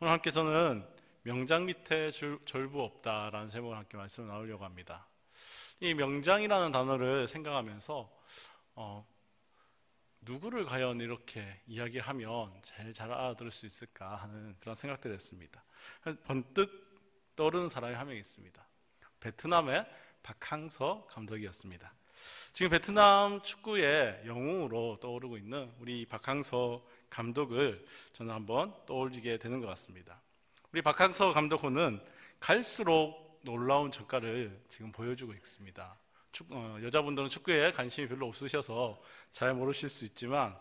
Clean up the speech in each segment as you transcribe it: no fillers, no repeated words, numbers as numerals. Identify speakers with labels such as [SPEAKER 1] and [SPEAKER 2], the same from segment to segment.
[SPEAKER 1] 오늘 함께 저는 명장 밑에 절부 없다라는 제목을 함께 말씀을 나누려고 합니다. 이 명장이라는 단어를 생각하면서 누구를 과연 이렇게 이야기하면 제일 잘 알아들을 수 있을까 하는 그런 생각들을 했습니다. 번뜩 떠오르는 사람이 한 명 있습니다. 베트남의 박항서 감독이었습니다. 지금 베트남 축구의 영웅으로 떠오르고 있는 우리 박항서 감독을 저는 한번 떠올리게 되는 것 같습니다. 우리 박항서 감독은 갈수록 놀라운 성과를 지금 보여주고 있습니다. 여자분들은 축구에 관심이 별로 없으셔서 잘 모르실 수 있지만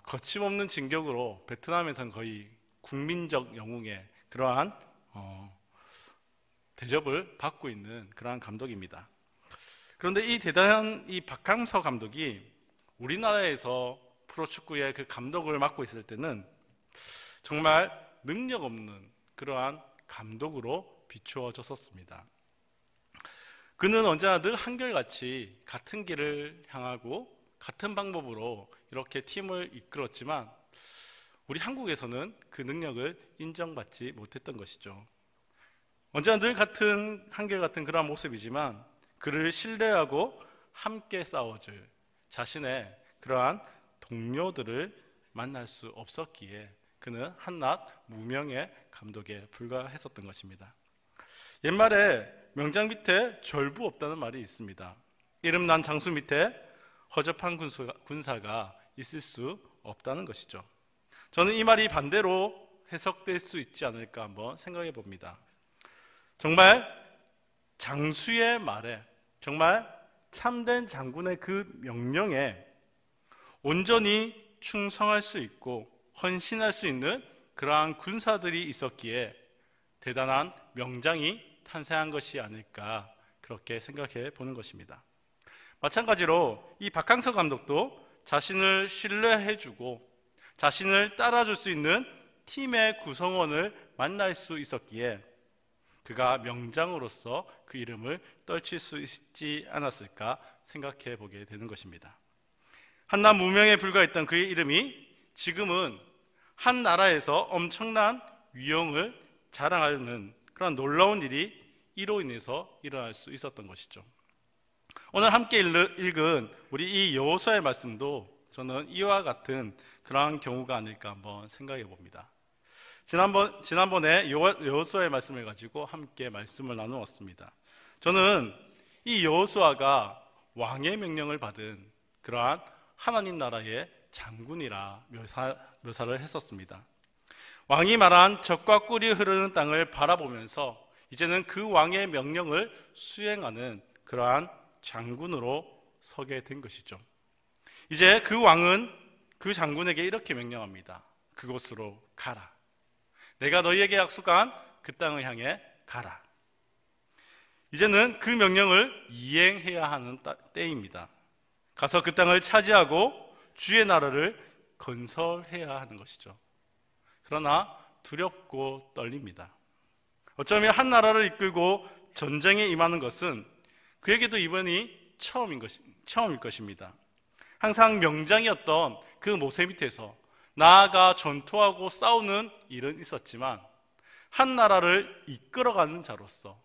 [SPEAKER 1] 거침없는 진격으로 베트남에서는 거의 국민적 영웅의 그러한 대접을 받고 있는 그러한 감독입니다. 그런데 이 대단한 이 박항서 감독이 우리나라에서 프로축구의 그 감독을 맡고 있을 때는 정말 능력 없는 그러한 감독으로 비추어졌었습니다. 그는 언제나 늘 한결같이 같은 길을 향하고 같은 방법으로 이렇게 팀을 이끌었지만 우리 한국에서는 그 능력을 인정받지 못했던 것이죠. 언제나 늘 한결같은 그러한 모습이지만 그를 신뢰하고 함께 싸워줄 자신의 그러한 동료들을 만날 수 없었기에 그는 한낱 무명의 감독에 불과했었던 것입니다. 옛말에 명장 밑에 절부 없다는 말이 있습니다. 이름난 장수 밑에 허접한 군사가 있을 수 없다는 것이죠. 저는 이 말이 반대로 해석될 수 있지 않을까 한번 생각해 봅니다. 정말 장수의 말에, 정말 참된 장군의 그 명령에 온전히 충성할 수 있고 헌신할 수 있는 그러한 군사들이 있었기에 대단한 명장이 탄생한 것이 아닐까 그렇게 생각해 보는 것입니다. 마찬가지로 이 박항서 감독도 자신을 신뢰해주고 자신을 따라줄 수 있는 팀의 구성원을 만날 수 있었기에 그가 명장으로서 그 이름을 떨칠 수 있지 않았을까 생각해 보게 되는 것입니다. 한낱 무명에 불과했던 그의 이름이 지금은 한 나라에서 엄청난 위용을 자랑하는 그런 놀라운 일이 이로 인해서 일어날 수 있었던 것이죠. 오늘 함께 읽은 우리 이 여호수아의 말씀도 저는 이와 같은 그러한 경우가 아닐까 한번 생각해 봅니다. 지난번에 여호수아의 말씀을 가지고 함께 말씀을 나누었습니다. 저는 이 여호수아가 왕의 명령을 받은 그러한 하나님 나라의 장군이라 묘사를 했었습니다. 왕이 말한 젖과 꿀이 흐르는 땅을 바라보면서 이제는 그 왕의 명령을 수행하는 그러한 장군으로 서게 된 것이죠. 이제 그 왕은 그 장군에게 이렇게 명령합니다. 그곳으로 가라. 내가 너희에게 약속한 그 땅을 향해 가라. 이제는 그 명령을 이행해야 하는 때입니다. 가서 그 땅을 차지하고 주의 나라를 건설해야 하는 것이죠. 그러나 두렵고 떨립니다. 어쩌면 한 나라를 이끌고 전쟁에 임하는 것은 그에게도 이번이 처음일 것입니다. 항상 명장이었던 그 모세 밑에서 나아가 전투하고 싸우는 일은 있었지만 한 나라를 이끌어가는 자로서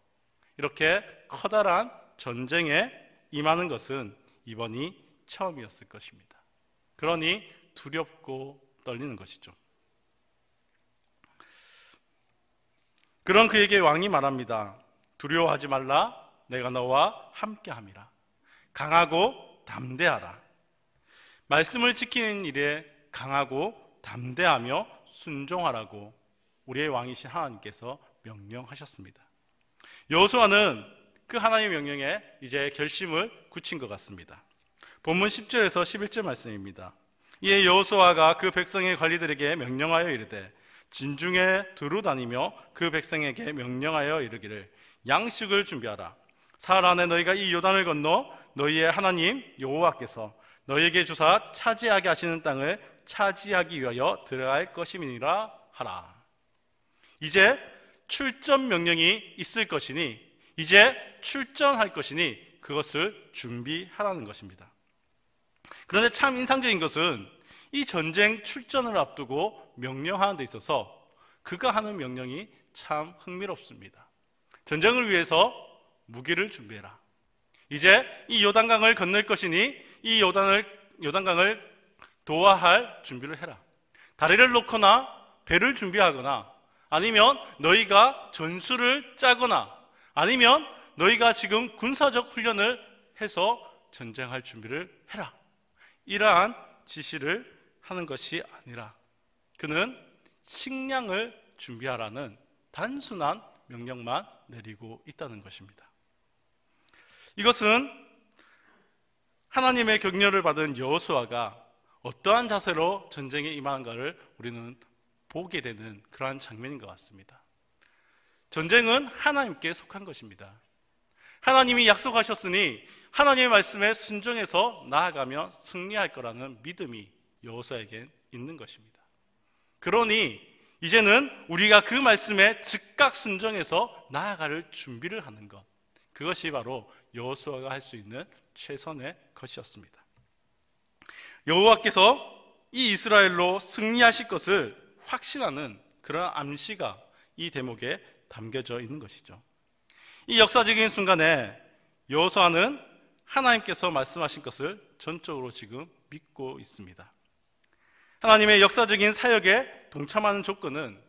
[SPEAKER 1] 이렇게 커다란 전쟁에 임하는 것은 이번이 처음이었을 것입니다. 그러니 두렵고 떨리는 것이죠. 그런 그에게 왕이 말합니다. 두려워하지 말라. 내가 너와 함께함이라. 강하고 담대하라. 말씀을 지키는 일에 강하고 담대하며 순종하라고 우리의 왕이신 하나님께서 명령하셨습니다. 여호수아는 그 하나님의 명령에 이제 결심을 굳힌 것 같습니다. 본문 10절에서 11절 말씀입니다. 이에 여호수아가 그 백성의 관리들에게 명령하여 이르되 진중에 두루 다니며 그 백성에게 명령하여 이르기를 양식을 준비하라. 사흘 안에 너희가 이 요단을 건너 너희의 하나님 여호와께서 너희에게 주사 차지하게 하시는 땅을 차지하기 위하여 들어갈 것임이니라 하라. 이제 출전 명령이 있을 것이니 이제 출전할 것이니 그것을 준비하라는 것입니다. 그런데 참 인상적인 것은 이 전쟁 출전을 앞두고 명령하는 데 있어서 그가 하는 명령이 참 흥미롭습니다. 전쟁을 위해서 무기를 준비해라. 이제 이 요단강을 건널 것이니 이 요단강을 도하할 준비를 해라. 다리를 놓거나 배를 준비하거나, 아니면 너희가 전술을 짜거나, 아니면 너희가 지금 군사적 훈련을 해서 전쟁할 준비를 해라. 이러한 지시를 하는 것이 아니라 그는 식량을 준비하라는 단순한 명령만 내리고 있다는 것입니다. 이것은 하나님의 격려를 받은 여호수아가 어떠한 자세로 전쟁에 임하는가를 우리는 보게 되는 그러한 장면인 것 같습니다. 전쟁은 하나님께 속한 것입니다. 하나님이 약속하셨으니 하나님의 말씀에 순종해서 나아가며 승리할 거라는 믿음이 여호수아에겐 있는 것입니다. 그러니 이제는 우리가 그 말씀에 즉각 순종해서 나아갈 준비를 하는 것, 그것이 바로 여호수아가 할 수 있는 최선의 것이었습니다. 여호와께서 이 이스라엘로 승리하실 것을 확신하는 그런 암시가 이 대목에 담겨져 있는 것이죠. 이 역사적인 순간에 여호수아는 하나님께서 말씀하신 것을 전적으로 지금 믿고 있습니다. 하나님의 역사적인 사역에 동참하는 조건은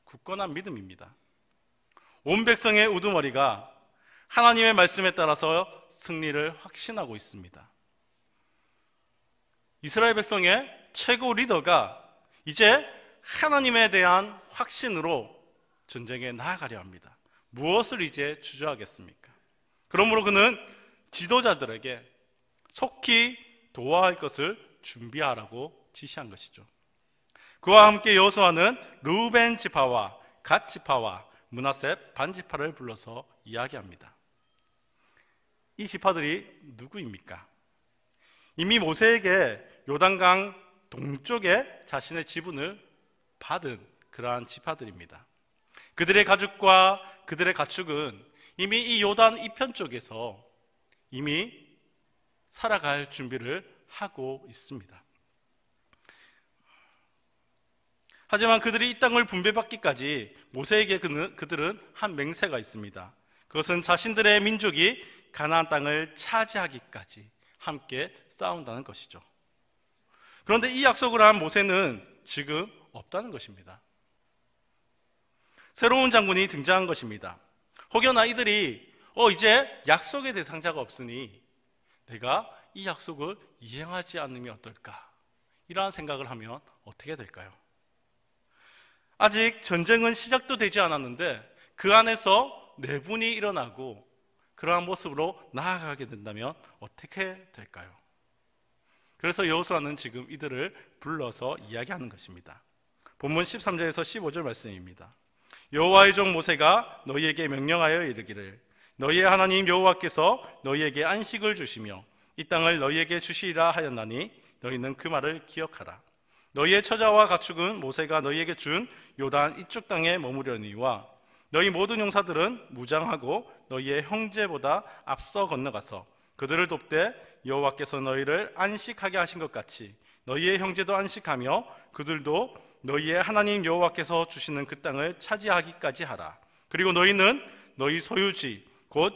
[SPEAKER 1] 굳건한 믿음입니다. 온 백성의 우두머리가 하나님의 말씀에 따라서 승리를 확신하고 있습니다. 이스라엘 백성의 최고 리더가 이제 하나님에 대한 확신으로 전쟁에 나아가려 합니다. 무엇을 이제 주저하겠습니까? 그러므로 그는 지도자들에게 속히 도와할 것을 준비하라고 지시한 것이죠. 그와 함께 여호수아는 르우벤 지파와 갓 지파와 므낫세 반 지파를 불러서 이야기합니다. 이 지파들이 누구입니까? 이미 모세에게 요단강 동쪽에 자신의 지분을 받은 그러한 지파들입니다. 그들의 가족과 그들의 가축은 이미 이 요단 이편 쪽에서 이미 살아갈 준비를 하고 있습니다. 하지만 그들이 이 땅을 분배받기까지 모세에게 그들은 한 맹세가 있습니다. 그것은 자신들의 민족이 가나안 땅을 차지하기까지 함께 싸운다는 것이죠. 그런데 이 약속을 한 모세는 지금 없다는 것입니다. 새로운 장군이 등장한 것입니다. 혹여나 이들이 이제 약속의 대상자가 없으니 내가 이 약속을 이행하지 않으면 어떨까? 이러한 생각을 하면 어떻게 될까요? 아직 전쟁은 시작도 되지 않았는데 그 안에서 내분이 일어나고 그러한 모습으로 나아가게 된다면 어떻게 될까요? 그래서 여호수아는 지금 이들을 불러서 이야기하는 것입니다. 본문 13절에서 15절 말씀입니다. 여호와의 종 모세가 너희에게 명령하여 이르기를 너희의 하나님 여호와께서 너희에게 안식을 주시며 이 땅을 너희에게 주시리라 하였나니 너희는 그 말을 기억하라. 너희의 처자와 가축은 모세가 너희에게 준 요단 이쪽 땅에 머무려니와 너희 모든 용사들은 무장하고 너희의 형제보다 앞서 건너가서 그들을 돕되 여호와께서 너희를 안식하게 하신 것 같이 너희의 형제도 안식하며 그들도 너희의 하나님 여호와께서 주시는 그 땅을 차지하기까지 하라. 그리고 너희는 너희 소유지 곧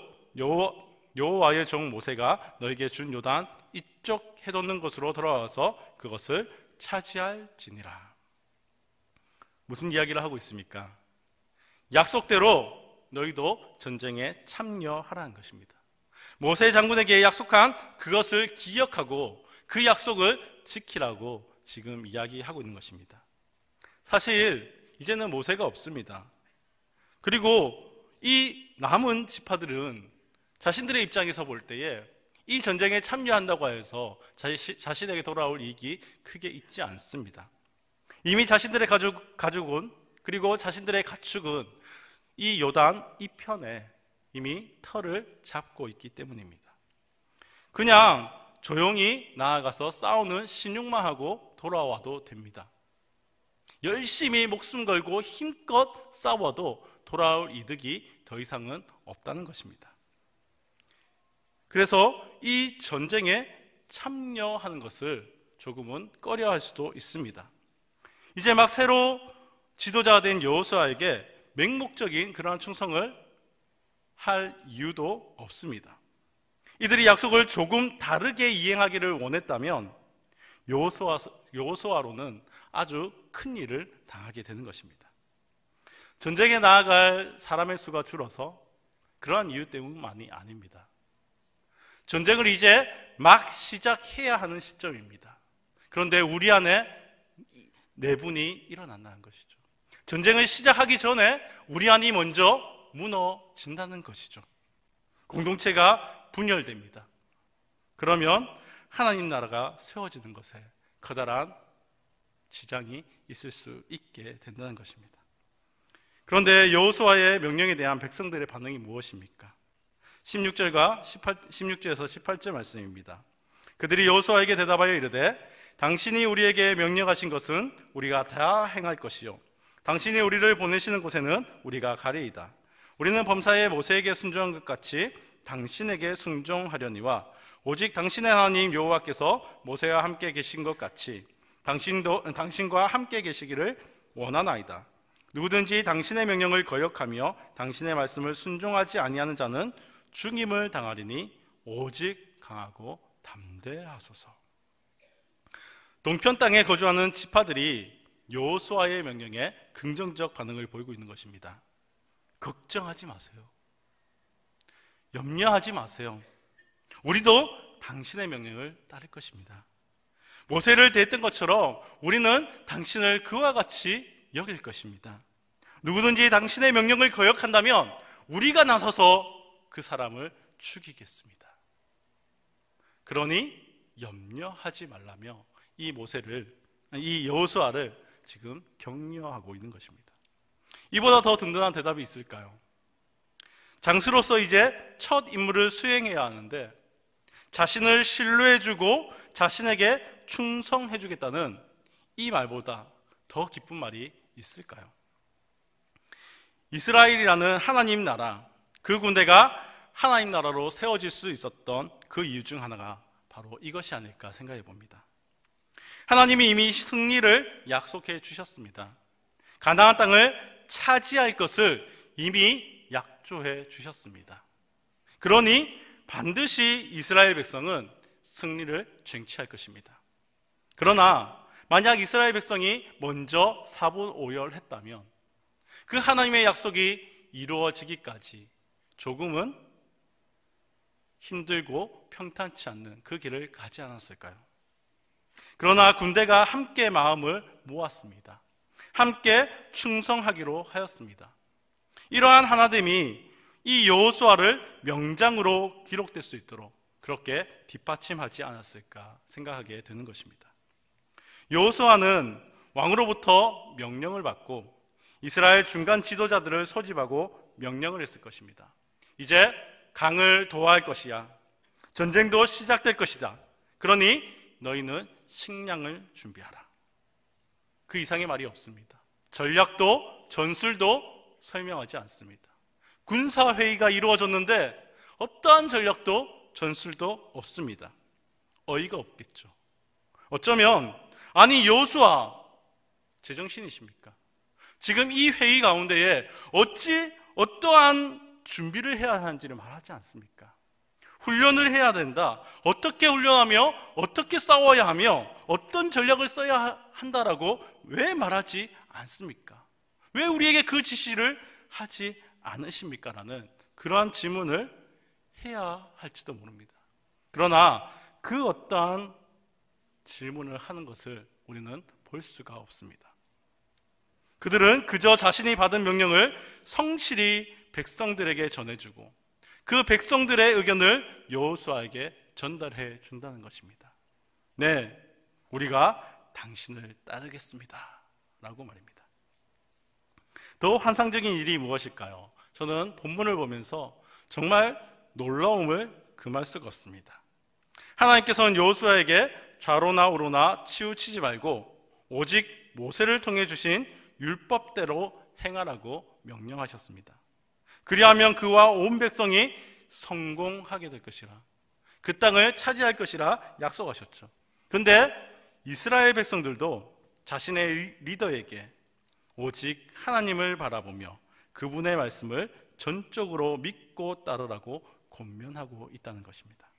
[SPEAKER 1] 여호와의 종 모세가 너희에게 준 요단 이쪽 해돋는 곳으로 돌아와서 그것을 차지할지니라. 무슨 이야기를 하고 있습니까? 약속대로 너희도 전쟁에 참여하라는 것입니다. 모세 장군에게 약속한 그것을 기억하고 그 약속을 지키라고 지금 이야기하고 있는 것입니다. 사실 이제는 모세가 없습니다. 그리고 이 남은 지파들은 자신들의 입장에서 볼 때에 이 전쟁에 참여한다고 해서 자신에게 돌아올 이익이 크게 있지 않습니다. 이미 자신들의 가족은 그리고 자신들의 가축은 이 요단 이편에 이미 터를 잡고 있기 때문입니다. 그냥 조용히 나아가서 싸우는 신용만 하고 돌아와도 됩니다. 열심히 목숨 걸고 힘껏 싸워도 돌아올 이득이 더 이상은 없다는 것입니다. 그래서 이 전쟁에 참여하는 것을 조금은 꺼려할 수도 있습니다. 이제 막 새로 지도자가 된 여호수아에게 맹목적인 그러한 충성을 할 이유도 없습니다. 이들이 약속을 조금 다르게 이행하기를 원했다면 여호수아로는 아주 큰 일을 당하게 되는 것입니다. 전쟁에 나아갈 사람의 수가 줄어서 그러한 이유 때문만이 아닙니다. 전쟁을 이제 막 시작해야 하는 시점입니다. 그런데 우리 안에 내분이 일어난다는 것이죠. 전쟁을 시작하기 전에 우리 안이 먼저 무너진다는 것이죠. 공동체가 분열됩니다. 그러면 하나님 나라가 세워지는 것에 커다란 지장이 있을 수 있게 된다는 것입니다. 그런데 여호수아의 명령에 대한 백성들의 반응이 무엇입니까? 16절에서 18절 말씀입니다. 그들이 여호수아에게 대답하여 이르되 당신이 우리에게 명령하신 것은 우리가 다 행할 것이요 당신이 우리를 보내시는 곳에는 우리가 가리이다. 우리는 범사에 모세에게 순종한 것 같이 당신에게 순종하려니와 오직 당신의 하나님 여호와께서 모세와 함께 계신 것 같이 당신과 함께 계시기를 원하나이다. 누구든지 당신의 명령을 거역하며 당신의 말씀을 순종하지 아니하는 자는 죽임을 당하리니 오직 강하고 담대하소서. 동편 땅에 거주하는 지파들이 여호수아의 명령에 긍정적 반응을 보이고 있는 것입니다. 걱정하지 마세요. 염려하지 마세요. 우리도 당신의 명령을 따를 것입니다. 모세를 대했던 것처럼 우리는 당신을 그와 같이 여길 것입니다. 누구든지 당신의 명령을 거역한다면 우리가 나서서 그 사람을 죽이겠습니다. 그러니 염려하지 말라며 이 여호수아를 지금 격려하고 있는 것입니다. 이보다 더 든든한 대답이 있을까요? 장수로서 이제 첫 임무를 수행해야 하는데 자신을 신뢰해주고 자신에게 충성해주겠다는 이 말보다 더 기쁜 말이 있을까요? 이스라엘이라는 하나님 나라, 그 군대가 하나님 나라로 세워질 수 있었던 그 이유 중 하나가 바로 이것이 아닐까 생각해 봅니다. 하나님이 이미 승리를 약속해 주셨습니다. 가나안 땅을 차지할 것을 이미 약조해 주셨습니다. 그러니 반드시 이스라엘 백성은 승리를 쟁취할 것입니다. 그러나 만약 이스라엘 백성이 먼저 사분오열했다면 그 하나님의 약속이 이루어지기까지 조금은 힘들고 평탄치 않는 그 길을 가지 않았을까요? 그러나 군대가 함께 마음을 모았습니다. 함께 충성하기로 하였습니다. 이러한 하나됨이 이 여호수아를 명장으로 기록될 수 있도록 그렇게 뒷받침하지 않았을까 생각하게 되는 것입니다. 여호수아는 왕으로부터 명령을 받고 이스라엘 중간 지도자들을 소집하고 명령을 했을 것입니다. 이제 강을 도하할 것이야. 전쟁도 시작될 것이다. 그러니 너희는 식량을 준비하라. 그 이상의 말이 없습니다. 전략도 전술도 설명하지 않습니다. 군사회의가 이루어졌는데 어떠한 전략도 전술도 없습니다. 어이가 없겠죠. 어쩌면 아니 여호수아 제정신이십니까? 지금 이 회의 가운데에 어떠한 준비를 해야 하는지를 말하지 않습니까? 훈련을 해야 된다. 어떻게 훈련하며 어떻게 싸워야 하며 어떤 전략을 써야 한다라고 왜 말하지 않습니까? 왜 우리에게 그 지시를 하지 않으십니까? 라는 그러한 질문을 해야 할지도 모릅니다. 그러나 그 어떠한 질문을 하는 것을 우리는 볼 수가 없습니다. 그들은 그저 자신이 받은 명령을 성실히 백성들에게 전해주고 그 백성들의 의견을 여호수아에게 전달해 준다는 것입니다. 네, 우리가 당신을 따르겠습니다 라고 말입니다. 더 환상적인 일이 무엇일까요? 저는 본문을 보면서 정말 놀라움을 금할 수가 없습니다. 하나님께서는 여호수아에게 좌로나 우로나 치우치지 말고 오직 모세를 통해 주신 율법대로 행하라고 명령하셨습니다. 그리하면 그와 온 백성이 성공하게 될 것이라, 그 땅을 차지할 것이라 약속하셨죠. 그런데 이스라엘 백성들도 자신의 리더에게 오직 하나님을 바라보며 그분의 말씀을 전적으로 믿고 따르라고 권면하고 있다는 것입니다.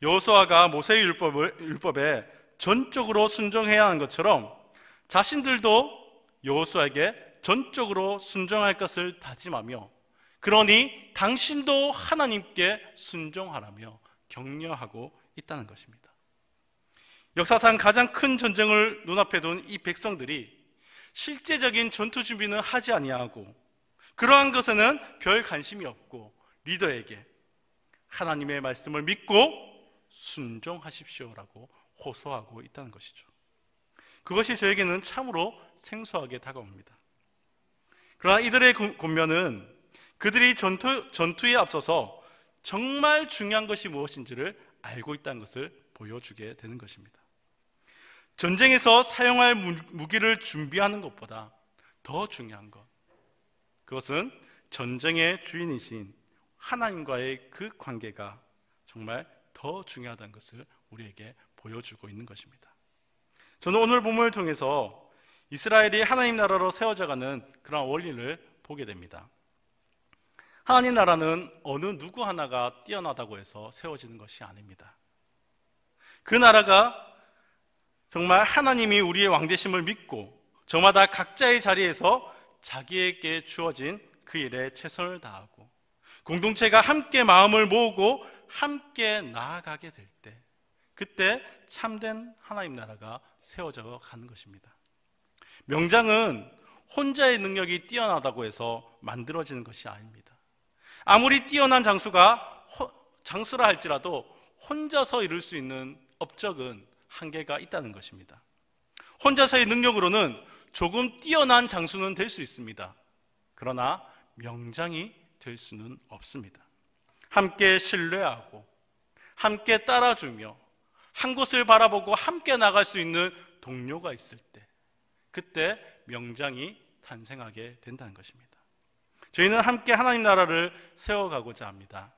[SPEAKER 1] 여호수아가 모세의 율법에 전적으로 순종해야 하는 것처럼 자신들도 여호수아에게 전적으로 순종할 것을 다짐하며, 그러니 당신도 하나님께 순종하라며 격려하고 있다는 것입니다. 역사상 가장 큰 전쟁을 눈앞에 둔 이 백성들이 실제적인 전투 준비는 하지 아니하고 그러한 것에는 별 관심이 없고 리더에게 하나님의 말씀을 믿고 순종하십시오라고 호소하고 있다는 것이죠. 그것이 저에게는 참으로 생소하게 다가옵니다. 그러나 이들의 권면은 그들이 전투에 앞서서 정말 중요한 것이 무엇인지를 알고 있다는 것을 보여주게 되는 것입니다. 전쟁에서 사용할 무기를 준비하는 것보다 더 중요한 것, 그것은 전쟁의 주인이신 하나님과의 그 관계가 정말 더 중요하다는 것을 우리에게 보여주고 있는 것입니다. 저는 오늘 본문을 통해서 이스라엘이 하나님 나라로 세워져가는 그런 원리를 보게 됩니다. 하나님 나라는 어느 누구 하나가 뛰어나다고 해서 세워지는 것이 아닙니다. 그 나라가 정말 하나님이 우리의 왕되심을 믿고 저마다 각자의 자리에서 자기에게 주어진 그 일에 최선을 다하고 공동체가 함께 마음을 모으고 함께 나아가게 될 때, 그때 참된 하나님 나라가 세워져 가는 것입니다. 명장은 혼자의 능력이 뛰어나다고 해서 만들어지는 것이 아닙니다. 아무리 뛰어난 장수라 할지라도 혼자서 이룰 수 있는 업적은 한계가 있다는 것입니다. 혼자서의 능력으로는 조금 뛰어난 장수는 될 수 있습니다. 그러나 명장이 될 수는 없습니다. 함께 신뢰하고 함께 따라주며 한 곳을 바라보고 함께 나갈 수 있는 동료가 있을 때, 그때 명장이 탄생하게 된다는 것입니다. 저희는 함께 하나님 나라를 세워가고자 합니다.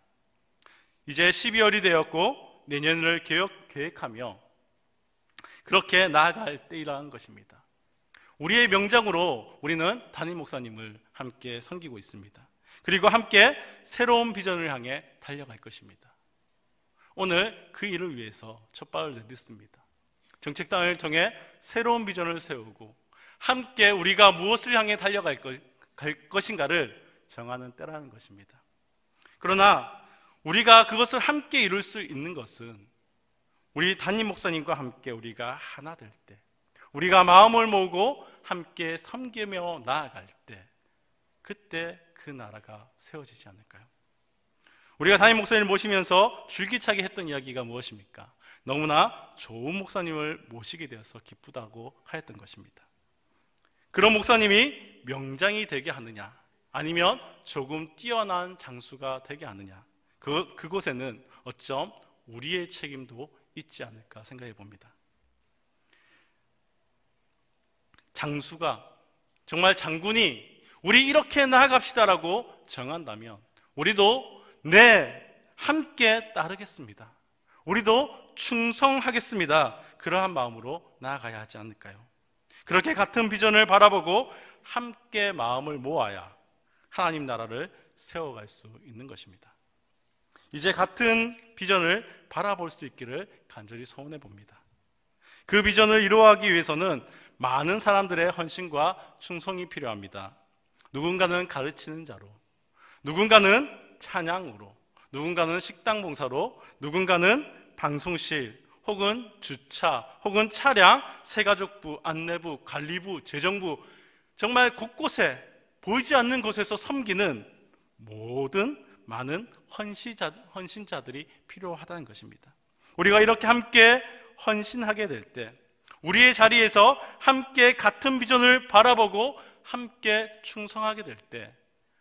[SPEAKER 1] 이제 12월이 되었고 내년을 계획하며 그렇게 나아갈 때이라는 것입니다. 우리의 명장으로 우리는 담임 목사님을 함께 섬기고 있습니다. 그리고 함께 새로운 비전을 향해 달려갈 것입니다. 오늘 그 일을 위해서 첫 발을 내딛습니다. 정책당을 통해 새로운 비전을 세우고 함께 우리가 무엇을 향해 달려갈 것인가를 정하는 때라는 것입니다. 그러나 우리가 그것을 함께 이룰 수 있는 것은 우리 담임 목사님과 함께 우리가 하나 될 때, 우리가 마음을 모으고 함께 섬기며 나아갈 때, 그때 그 나라가 세워지지 않을까요? 우리가 담임 목사님을 모시면서 줄기차게 했던 이야기가 무엇입니까? 너무나 좋은 목사님을 모시게 되어서 기쁘다고 하였던 것입니다. 그런 목사님이 명장이 되게 하느냐, 아니면 조금 뛰어난 장수가 되게 하느냐, 그곳에는 어쩜 우리의 책임도 있지 않을까 생각해 봅니다. 장수가, 정말 장군이 우리 이렇게 나아갑시다라고 정한다면 우리도 함께 따르겠습니다, 우리도 충성하겠습니다, 그러한 마음으로 나아가야 하지 않을까요? 그렇게 같은 비전을 바라보고 함께 마음을 모아야 하나님 나라를 세워갈 수 있는 것입니다. 이제 같은 비전을 바라볼 수 있기를 간절히 소원해 봅니다. 그 비전을 이루어가기 위해서는 많은 사람들의 헌신과 충성이 필요합니다. 누군가는 가르치는 자로, 누군가는 찬양으로, 누군가는 식당 봉사로, 누군가는 방송실 혹은 주차 혹은 차량, 새가족부, 안내부, 관리부, 재정부, 정말 곳곳에 보이지 않는 곳에서 섬기는 모든 많은 헌신자들이 필요하다는 것입니다. 우리가 이렇게 함께 헌신하게 될 때, 우리의 자리에서 함께 같은 비전을 바라보고 함께 충성하게 될 때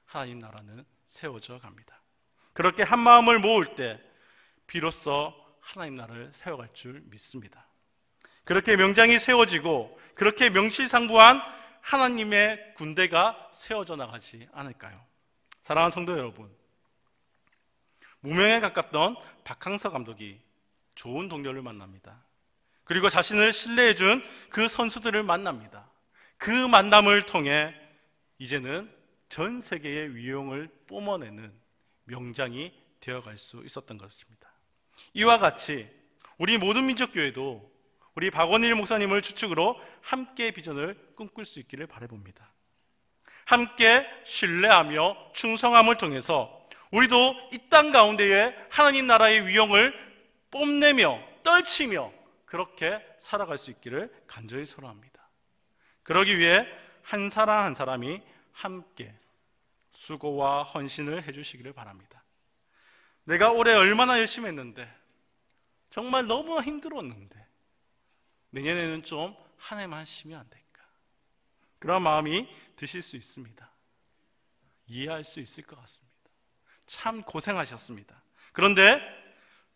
[SPEAKER 1] 하나님 나라는 세워져 갑니다. 그렇게 한 마음을 모을 때 비로소 하나님 나라를 세워갈 줄 믿습니다. 그렇게 명장이 세워지고 그렇게 명실상부한 하나님의 군대가 세워져 나가지 않을까요? 사랑하는 성도 여러분, 무명에 가깝던 박항서 감독이 좋은 동료를 만납니다. 그리고 자신을 신뢰해준 그 선수들을 만납니다. 그 만남을 통해 이제는 전 세계의 위용을 뿜어내는 명장이 되어갈 수 있었던 것입니다. 이와 같이 우리 모든 민족교회도 우리 박원일 목사님을 주축으로 함께 비전을 꿈꿀 수 있기를 바라봅니다. 함께 신뢰하며 충성함을 통해서 우리도 이 땅 가운데에 하나님 나라의 위용을 뽐내며 떨치며 그렇게 살아갈 수 있기를 간절히 소원합니다. 그러기 위해 한 사람 한 사람이 함께 수고와 헌신을 해주시기를 바랍니다. 내가 올해 얼마나 열심히 했는데, 정말 너무나 힘들었는데 내년에는 좀 한 해만 쉬면 안 될까? 그런 마음이 드실 수 있습니다. 이해할 수 있을 것 같습니다. 참 고생하셨습니다. 그런데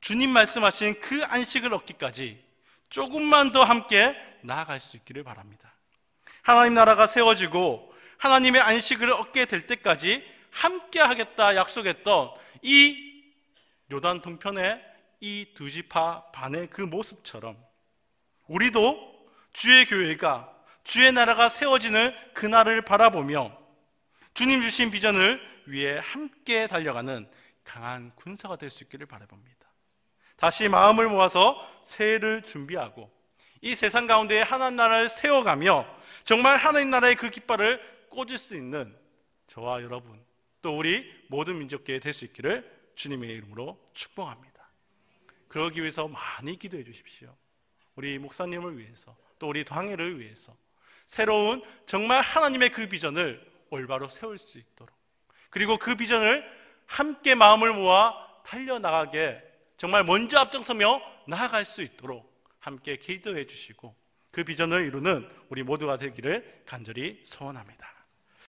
[SPEAKER 1] 주님 말씀하신 그 안식을 얻기까지 조금만 더 함께 나아갈 수 있기를 바랍니다. 하나님 나라가 세워지고 하나님의 안식을 얻게 될 때까지 함께 하겠다 약속했던 이 요단 동편의 이 두 지파 반의 그 모습처럼 우리도 주의 교회가, 주의 나라가 세워지는 그날을 바라보며 주님 주신 비전을 위해 함께 달려가는 강한 군사가 될 수 있기를 바라봅니다. 다시 마음을 모아서 새해를 준비하고 이 세상 가운데 하나님 나라를 세워가며 정말 하나님 나라의 그 깃발을 꽂을 수 있는 저와 여러분, 또 우리 모든 민족교회 될 수 있기를 주님의 이름으로 축복합니다. 그러기 위해서 많이 기도해 주십시오. 우리 목사님을 위해서, 또 우리 당회를 위해서 새로운 정말 하나님의 그 비전을 올바로 세울 수 있도록, 그리고 그 비전을 함께 마음을 모아 달려나가게 정말 먼저 앞장서며 나아갈 수 있도록 함께 기도해 주시고 그 비전을 이루는 우리 모두가 되기를 간절히 소원합니다.